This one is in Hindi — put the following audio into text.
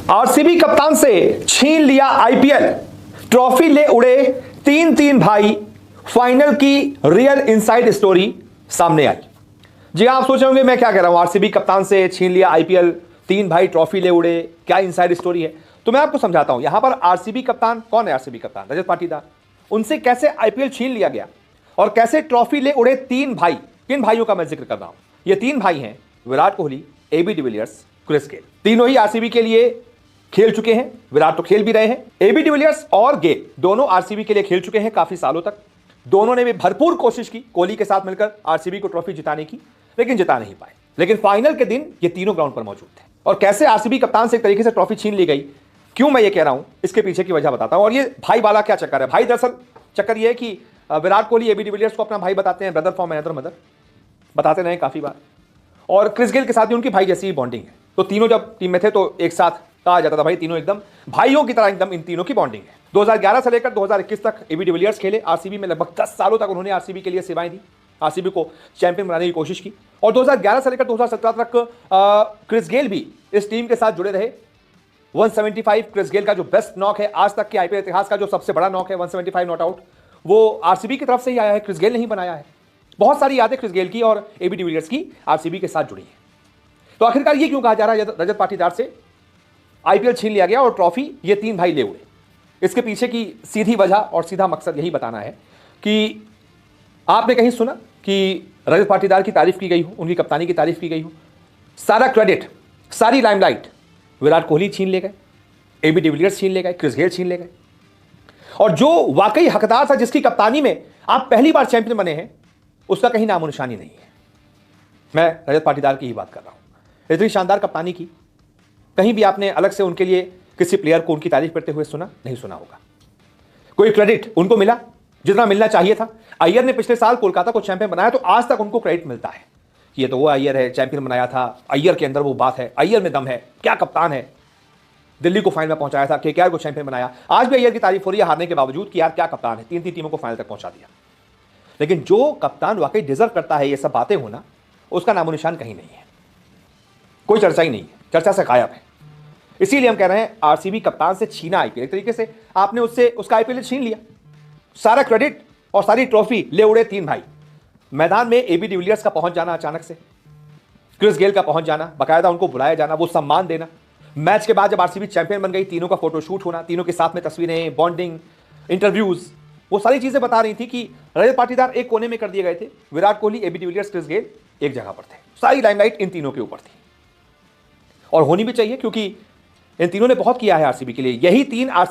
आरसीबी कप्तान से छीन लिया आईपीएल, ट्रॉफी ले उड़े तीन तीन भाई, फाइनल की रियल इनसाइड स्टोरी सामने आई। जी आप सोच रहे होंगे मैं क्या कह रहा हूं, आरसीबी कप्तान से छीन लिया आईपीएल, तीन भाई ट्रॉफी ले उड़े, क्या इनसाइड स्टोरी है? तो मैं आपको समझाता हूं। यहां पर आरसीबी कप्तान कौन है? आरसीबी कप्तान रजत पाटीदार। उनसे कैसे आईपीएल छीन लिया गया और कैसे ट्रॉफी ले उड़े तीन भाई। किन भाइयों का मैं जिक्र कर रहा हूं? ये तीन भाई हैं Virat Kohli, AB de Villiers, Chris Gayle. तीनों ही आरसीबी के लिए खेल चुके हैं। विराट तो खेल भी रहे हैं, एबी डिविलियर्स और गेल दोनों आरसीबी के लिए खेल चुके हैं काफी सालों तक। दोनों ने भी भरपूर कोशिश की कोहली के साथ मिलकर आरसीबी को ट्रॉफी जिताने की, लेकिन जिता नहीं पाए। लेकिन फाइनल के दिन ये तीनों ग्राउंड पर मौजूद थे। और कैसे आरसीबी कप्तान से एक तरीके से ट्रॉफी छीन ली गई, क्यों मैं ये कह रहा हूं, इसके पीछे की वजह बताता हूं। और ये भाई वाला क्या चक्कर है? भाई दरअसल चक्कर ये है कि विराट कोहली एबी डिविलियर्स को अपना भाई बताते हैं, ब्रदर फ्रॉम अनदर मदर बताते रहे काफी बार। और क्रिस गेल के साथ भी उनकी भाई जैसी बॉन्डिंग है। तो तीनों जब टीम में थे तो एक साथ कहा जाता था भाई तीनों एकदम भाइयों की तरह, एकदम इन तीनों की बॉन्डिंग है। 2011 से लेकर 2021 तक एबी डिविलियर्स खेले आरसीबी में। लगभग 10 सालों तक उन्होंने आरसीबी के लिए सेवाएं दी, आरसीबी को चैंपियन बनाने की कोशिश की। और 2011 से लेकर 2017 तक क्रिस गेल भी इस टीम के साथ जुड़े रहे। 175 क्रिस गेल का जो बेस्ट नॉक है आज तक के आईपीएल इतिहास का, जो सबसे बड़ा नॉक है 175 नॉट आउट, वो आरसीबी की तरफ से ही आया है, क्रिस गेल ने ही बनाया है। बहुत सारी यादें क्रिस गेल की और एबी डिविलियर्स की आरसीबी के साथ जुड़ी है। तो आखिरकार ये क्यों कहा जा रहा है रजत पाटीदार से आईपीएल छीन लिया गया और ट्रॉफी ये तीन भाई ले उड़े? इसके पीछे की सीधी वजह और सीधा मकसद यही बताना है कि आपने कहीं सुना कि रजत पाटीदार की तारीफ की गई हो, उनकी कप्तानी की तारीफ की गई हो? सारा क्रेडिट, सारी लाइमलाइट विराट कोहली छीन ले गए, एबी डिविलियर्स छीन ले गए, क्रिस गेल छीन ले गए। और जो वाकई हकदार था, जिसकी कप्तानी में आप पहली बार चैंपियन बने हैं, उसका कहीं नामो निशानी नहीं है। मैं रजत पाटीदार की ही बात कर रहा हूं। इतनी शानदार कप्तानी की, कहीं भी आपने अलग से उनके लिए किसी प्लेयर को उनकी तारीफ करते हुए सुना? नहीं सुना होगा। कोई क्रेडिट उनको मिला जितना मिलना चाहिए था? अय्यर ने पिछले साल कोलकाता को चैंपियन बनाया तो आज तक उनको क्रेडिट मिलता है कि ये तो वो अय्यर है, चैंपियन बनाया था, अय्यर के अंदर वो बात है, अय्यर में दम है, क्या कप्तान है, दिल्ली को फाइनल में पहुंचाया था, केकेआर को चैंपियन बनाया। आज भी अय्यर की तारीफ हो रही है हारने के बावजूद कि यार क्या कप्तान है, तीन तीन टीमों को फाइनल तक पहुंचा दिया। लेकिन जो कप्तान वाकई डिजर्व करता है ये सब बातें होना, उसका नामो निशान कहीं नहीं है, कोई चर्चा ही नहीं है, चर्चा से गायब है। इसीलिए हम कह रहे हैं आरसीबी कप्तान से छीना आईपीएल, एक तरीके से आपने उससे उसका आईपीएल छीन लिया। सारा क्रेडिट और सारी ट्रॉफी ले उड़े तीन भाई। मैदान में एबी डिविलियर्स का पहुंच जाना अचानक से, क्रिस गेल का पहुंच जाना, बाकायदा उनको बुलाया जाना, वो सम्मान देना, मैच के बाद जब आरसीबी चैंपियन बन गई तीनों का फोटोशूट होना, तीनों के साथ में तस्वीरें, बॉन्डिंग, इंटरव्यूज, वो सारी चीजें बता रही थी कि रजत पाटीदार एक कोने में कर दिए गए थे, Virat Kohli, AB de Villiers, Chris Gayle एक जगह पर थे। सारी लाइमलाइट इन तीनों के ऊपर थी और होनी भी चाहिए, क्योंकि इन तीनों ने बहुत किया है आरसीबी के लिए। यही तीन आरसीबी